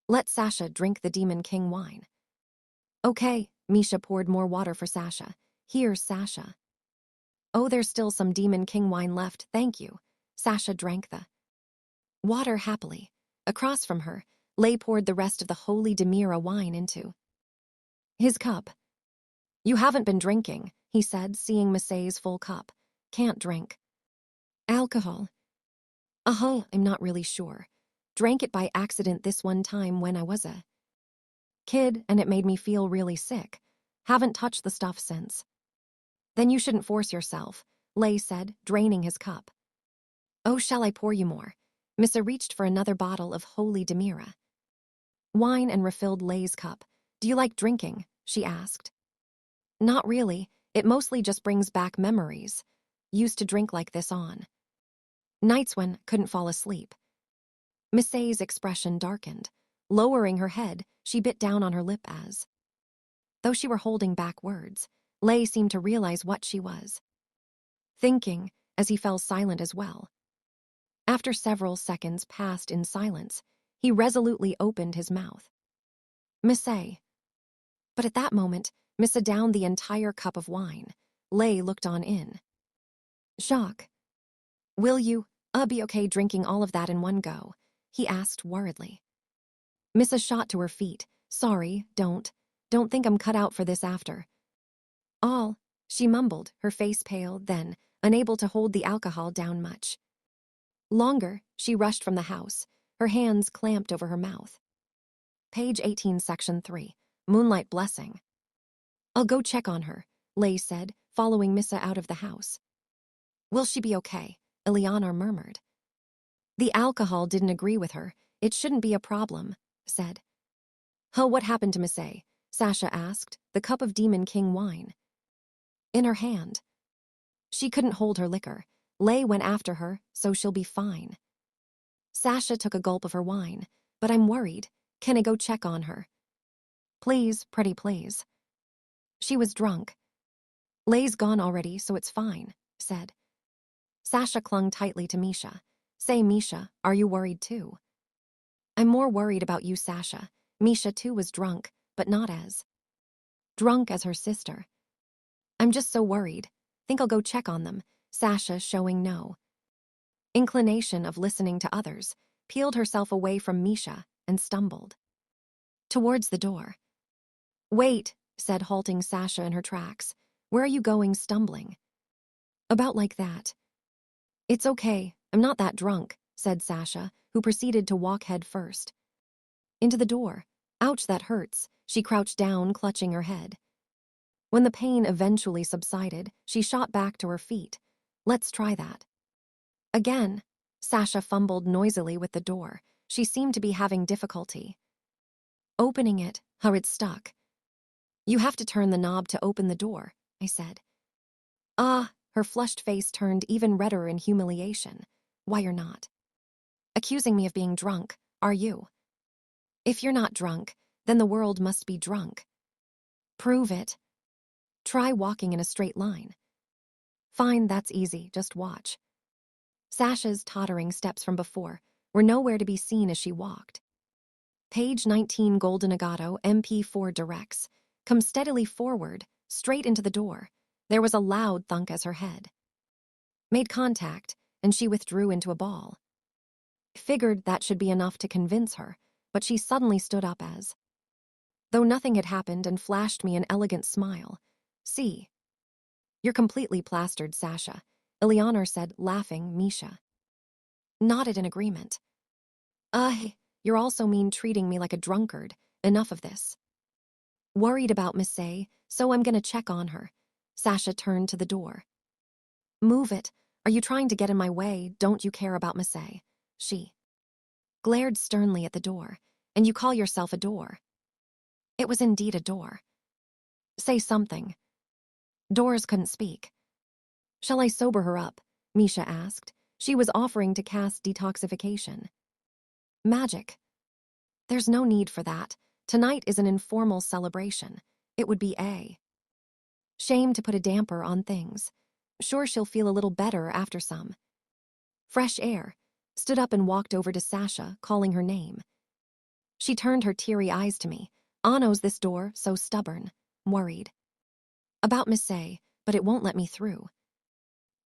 Let Sasha drink the Demon King wine. Okay, Misha poured more water for Sasha. Here's Sasha. Oh, there's still some Demon King wine left, thank you. Sasha drank the water happily. Across from her, Lay poured the rest of the holy Demira wine into his cup. You haven't been drinking, he said, seeing Masay's full cup. Can't drink. Alcohol. I'm not really sure. Drank it by accident this one time when I was a kid, and it made me feel really sick. Haven't touched the stuff since. Then you shouldn't force yourself, Lay said, draining his cup. Oh, shall I pour you more? Missa reached for another bottle of holy Demira wine and refilled Lay's cup. Do you like drinking? She asked. Not really, it mostly just brings back memories. Used to drink like this on nights when couldn't fall asleep. Missay's expression darkened. Lowering her head, she bit down on her lip as though she were holding back words. Lay seemed to realize what she was thinking, as he fell silent as well. After several seconds passed in silence, he resolutely opened his mouth. Missay. But at that moment, Missa downed the entire cup of wine. Lay looked on in shock. Will you, be okay drinking all of that in one go? He asked worriedly. Missa shot to her feet. Sorry, don't think I'm cut out for this after all, she mumbled, her face pale, then, unable to hold the alcohol down much longer, she rushed from the house, her hands clamped over her mouth. Page 18, Section 3. Moonlight Blessing. I'll go check on her, Lay said, following Missa out of the house. Will she be okay? Eleanor murmured. The alcohol didn't agree with her. It shouldn't be a problem, said. What happened to Missay? Sasha asked, the cup of Demon King wine in her hand. She couldn't hold her liquor. Lay went after her, so she'll be fine. Sasha took a gulp of her wine. But I'm worried. Can I go check on her? Please, pretty please. She was drunk. Lay's gone already, so it's fine, said. Sasha clung tightly to Misha. Say, Misha, are you worried too? I'm more worried about you, Sasha. Misha too was drunk, but not as drunk as her sister. I'm just so worried. Think I'll go check on them. Sasha, showing no inclination of listening to others, peeled herself away from Misha and stumbled towards the door. Wait, said, halting Sasha in her tracks. Where are you going stumbling? About like that. It's okay, I'm not that drunk, said Sasha, who proceeded to walk head first into the door. Ouch, that hurts. She crouched down, clutching her head. When the pain eventually subsided, she shot back to her feet. Let's try that again. Sasha fumbled noisily with the door. She seemed to be having difficulty opening it. It's stuck. You have to turn the knob to open the door, I said. Her flushed face turned even redder in humiliation. Why, you're not accusing me of being drunk, are you? If you're not drunk, then the world must be drunk. Prove it. Try walking in a straight line. Fine, that's easy, just watch. Sasha's tottering steps from before were nowhere to be seen as she walked. Page 19, Golden Agato, MP4 directs. Come steadily forward, straight into the door. There was a loud thunk as her head made contact, and she withdrew into a ball. Figured that should be enough to convince her, but she suddenly stood up as though nothing had happened and flashed me an elegant smile. See? You're completely plastered, Sasha, Eleanor said, laughing. Misha nodded in agreement. You're also mean treating me like a drunkard. Enough of this. Worried about Missay, so I'm gonna check on her. Sasha turned to the door. Move it. Are you trying to get in my way? Don't you care about Missay? She glared sternly at the door. And you call yourself a door? It was indeed a door. Say something. Doors couldn't speak. Shall I sober her up? Misha asked. She was offering to cast detoxification. Magic. There's no need for that. Tonight is an informal celebration. It would be a shame to put a damper on things. Sure, she'll feel a little better after some fresh air. Stood up and walked over to Sasha, calling her name. She turned her teary eyes to me. Anno's this door, so stubborn. Worried. About Miss A, but it won't let me through.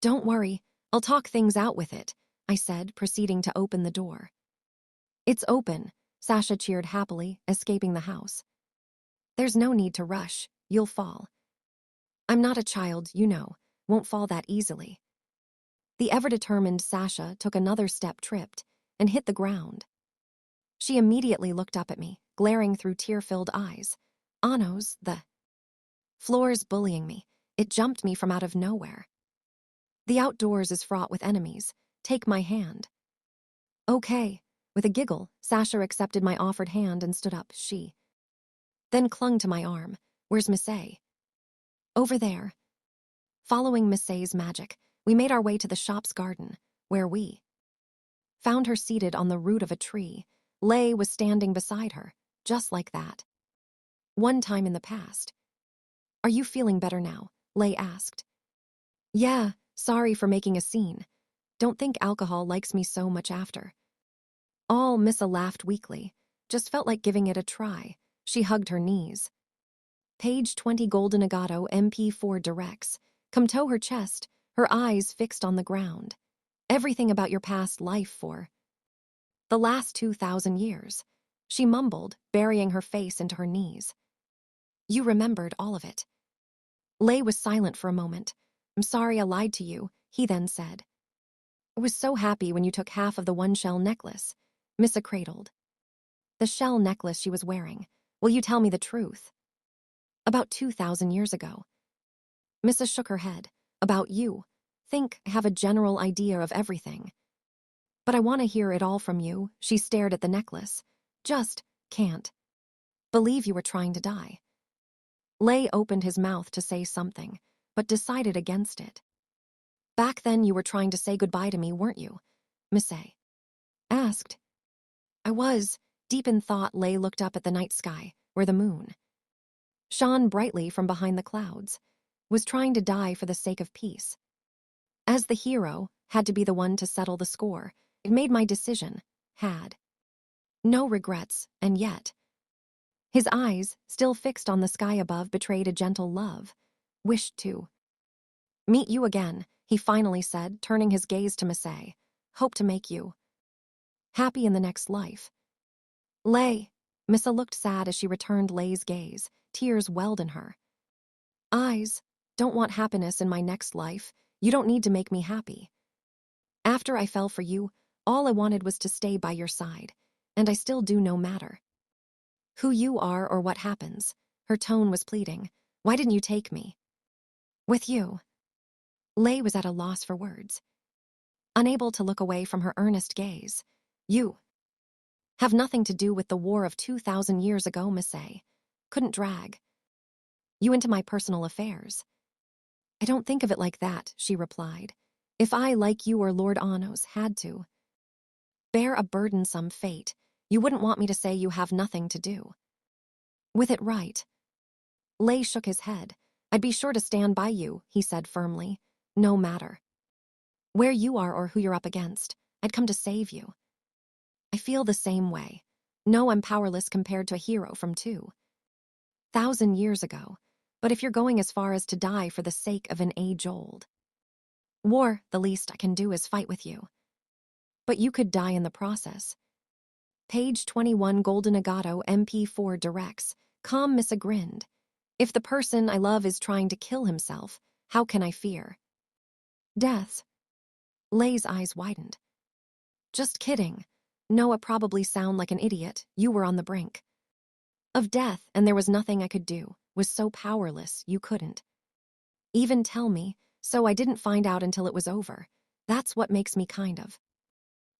Don't worry, I'll talk things out with it, I said, proceeding to open the door. It's open, Sasha cheered happily, escaping the house. There's no need to rush, you'll fall. I'm not a child, you know, won't fall that easily. The ever-determined Sasha took another step, tripped, and hit the ground. She immediately looked up at me, glaring through tear-filled eyes. Anno's, the floor's bullying me. It jumped me from out of nowhere. The outdoors is fraught with enemies. Take my hand. Okay. With a giggle, Sasha accepted my offered hand and stood up. She then clung to my arm. Where's Miss A? Over there. Following Miss A's magic, we made our way to the shop's garden, where we found her seated on the root of a tree. Lay was standing beside her, just like that. One time in the past. Are you feeling better now? Lay asked. Yeah, sorry for making a scene. Don't think alcohol likes me so much after. All Missa laughed weakly. Just felt like giving it a try. She hugged her knees. Page 20 Golden Agato MP4 directs. Come toe her chest, her eyes fixed on the ground. Everything about your past life for the last 2,000 years. She mumbled, burying her face into her knees. You remembered all of it. Lay was silent for a moment. I'm sorry I lied to you, he then said. I was so happy when you took half of the one-shell necklace. Missa cradled the shell necklace she was wearing. Will you tell me the truth? About 2,000 years ago. Missa shook her head. About you. Think I have a general idea of everything. But I want to hear it all from you. She stared at the necklace. Just can't believe you were trying to die. Lay opened his mouth to say something, but decided against it. Back then you were trying to say goodbye to me, weren't you? Miss A asked. I was. Deep in thought, Lay looked up at the night sky, where the moon shone brightly from behind the clouds, was trying to die for the sake of peace. As the hero, had to be the one to settle the score. It made my decision. Had no regrets, and yet his eyes, still fixed on the sky above, betrayed a gentle love. Wished to meet you again, he finally said, turning his gaze to Miss A. Hope to make you happy in the next life. Lay. Missa looked sad as she returned Lay's gaze. Tears welled in her eyes. Don't want happiness in my next life. You don't need to make me happy. After I fell for you, all I wanted was to stay by your side. And I still do, no matter who you are or what happens. Her tone was pleading. Why didn't you take me with you? Lay was at a loss for words, unable to look away from her earnest gaze. You have nothing to do with the war of 2,000 years ago, Miss A. Couldn't drag you into my personal affairs. I don't think of it like that, she replied. If I, like you or Lord Anos, had to bear a burdensome fate, you wouldn't want me to say you have nothing to do with it, right? Lay shook his head. I'd be sure to stand by you, he said firmly. No matter where you are or who you're up against, I'd come to save you. I feel the same way. No, I'm powerless compared to a hero from 2,000 years ago. But if you're going as far as to die for the sake of an age-old war, the least I can do is fight with you. But you could die in the process. Page 21 Golden Agato MP4 directs. Calm Missa grinned. If the person I love is trying to kill himself, how can I fear death? Lay's eyes widened. Just kidding. Noah probably sound like an idiot. You were on the brink of death, and there was nothing I could do. Was so powerless, you couldn't even tell me, so I didn't find out until it was over. That's what makes me kind of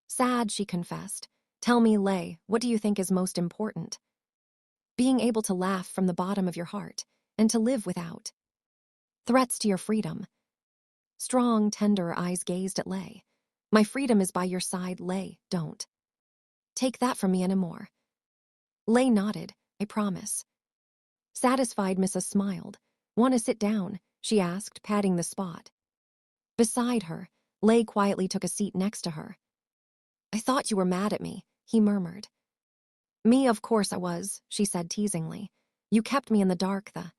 sad, she confessed. Tell me, Lay, what do you think is most important? Being able to laugh from the bottom of your heart, and to live without threats to your freedom. Strong, tender eyes gazed at Lay. My freedom is by your side, Lay. Don't take that from me anymore. Lay nodded. I promise. Satisfied, Missa smiled. Want to sit down? She asked, patting the spot beside her. Lay quietly took a seat next to her. I thought you were mad at me, he murmured. Me, of course I was, she said teasingly. You kept me in the dark the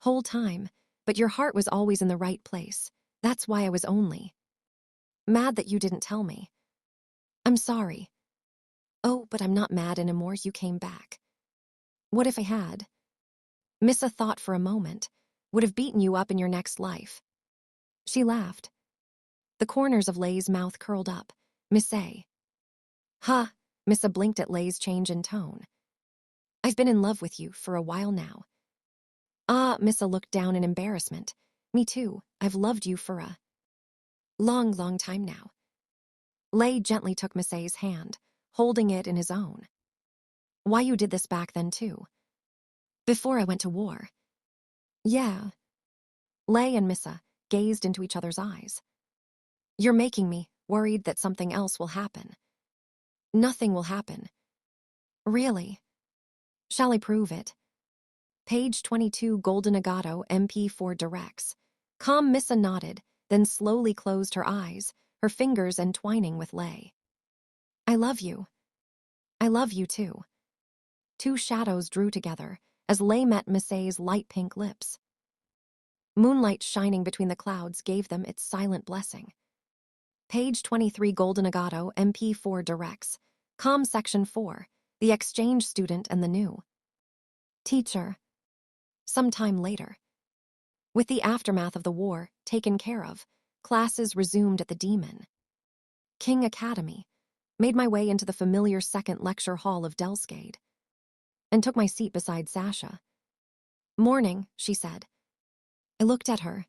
whole time, but your heart was always in the right place. That's why I was only mad that you didn't tell me. I'm sorry. Oh, but I'm not mad anymore, you came back. What if I had? Missa thought for a moment. Would have beaten you up in your next life. She laughed. The corners of Lay's mouth curled up. Miss A. Huh, Missa blinked at Lay's change in tone. I've been in love with you for a while now. Ah, Missa looked down in embarrassment. Me too, I've loved you for a long time now. Lay gently took Miss A's hand, holding it in his own. Why you did this back then too? Before I went to war. Yeah. Lay and Missa gazed into each other's eyes. You're making me worried that something else will happen. Nothing will happen. Really? Shall I prove it? Page 22 Golden Agato MP4 directs. Calm Missa nodded, then slowly closed her eyes, her fingers entwining with Lay. I love you. I love you too. Two shadows drew together as Lay met Miss A's light pink lips. Moonlight shining between the clouds gave them its silent blessing. Page 23 Golden Agato MP4 directs. Com Section 4, The Exchange Student and the New Teacher. Sometime later. With the aftermath of the war taken care of, classes resumed at the Demon King Academy, made my way into the familiar second lecture hall of Delskade, and took my seat beside Sasha. Morning, she said. I looked at her.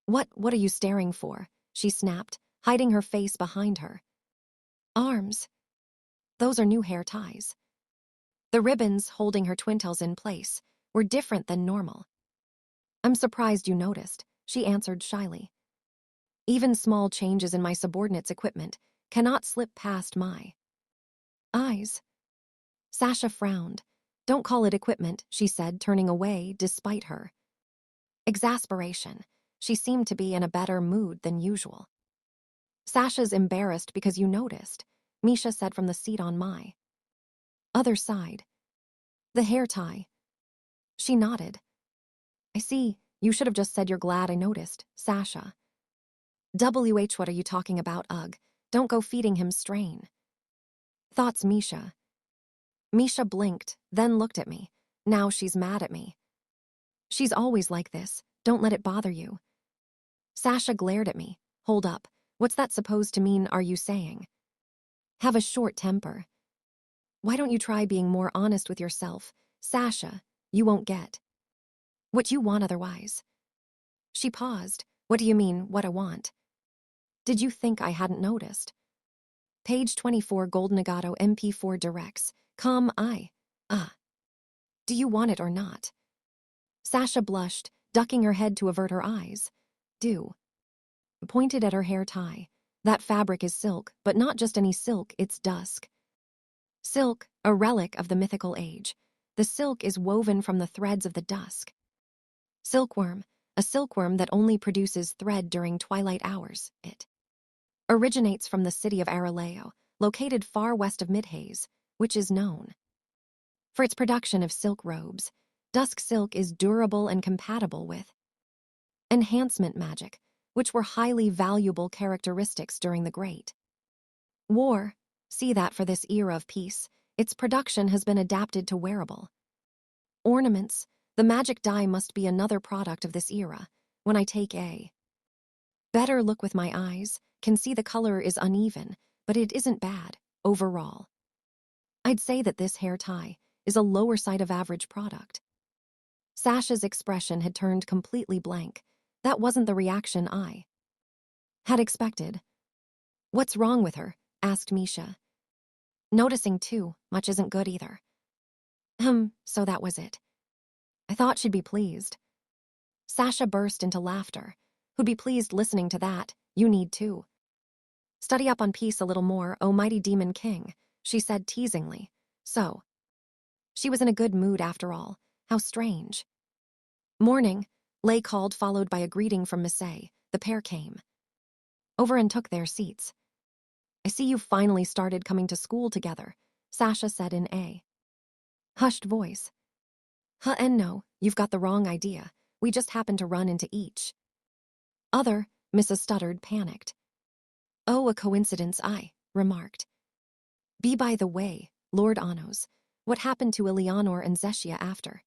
What are you staring for? She snapped, hiding her face behind her. Arms. Those are new hair ties. The ribbons holding her twintails in place were different than normal. I'm surprised you noticed, she answered shyly. Even small changes in my subordinate's equipment cannot slip past my eyes. Sasha frowned. Don't call it equipment, she said, turning away despite her exasperation. She seemed to be in a better mood than usual. Sasha's embarrassed because you noticed, Misha said from the seat on my other side. The hair tie. She nodded. I see, you should have just said you're glad I noticed, Sasha. What are you talking about, ugh? Don't go feeding him strain. Thoughts, Misha. Misha blinked, then looked at me. Now she's mad at me. She's always like this, don't let it bother you. Sasha glared at me. Hold up, what's that supposed to mean, are you saying? Have a short temper. Why don't you try being more honest with yourself, Sasha? You won't get what you want otherwise. She paused. What do you mean, what I want? Did you think I hadn't noticed? Page 24 Golden Agato MP4 directs. Do you want it or not? Sasha blushed, ducking her head to avert her eyes. Do. Pointed at her hair tie. That fabric is silk, but not just any silk, it's dusk. Silk, a relic of the mythical age. The silk is woven from the threads of the dusk. Silkworm, a silkworm that only produces thread during twilight hours. It originates from the city of Araleo, located far west of Midhaze, which is known for its production of silk robes. Dusk silk is durable and compatible with enhancement magic, which were highly valuable characteristics during the Great War. See that for this era of peace, its production has been adapted to wearable ornaments. The magic dye must be another product of this era. When I take a better look with my eyes, can see the color is uneven, but it isn't bad, overall. I'd say that this hair tie is a lower side of average product. Sasha's expression had turned completely blank. That wasn't the reaction I had expected. What's wrong with her? Asked Misha. Noticing too much isn't good either. So that was it. I thought she'd be pleased. Sasha burst into laughter. Who'd be pleased listening to that? You need to study up on peace a little more, oh mighty Demon King, she said teasingly. So, she was in a good mood after all. How strange. Morning, Lay called, followed by a greeting from Miss A. The pair came over and took their seats. I see you've finally started coming to school together. Sasha said in a hushed voice. And no, you've got the wrong idea. We just happened to run into each other, Mrs. Stuttered, panicked. Oh, a coincidence, I remarked. By the way, Lord Anos, what happened to Eleanor and Zeshia after?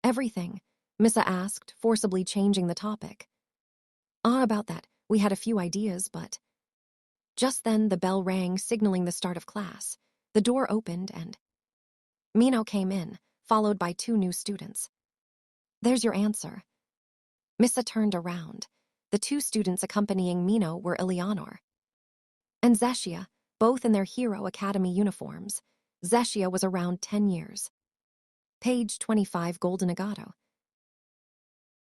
Everything, Missa asked, forcibly changing the topic. About that, we had a few ideas, but... Just then the bell rang, signaling the start of class. The door opened and Mino came in, followed by 2 new students. There's your answer. Missa turned around. The 2 students accompanying Mino were Eleanor and Zeshia, both in their Hero Academy uniforms. Zeshia was around 10 years. Page 25, Golden Agato.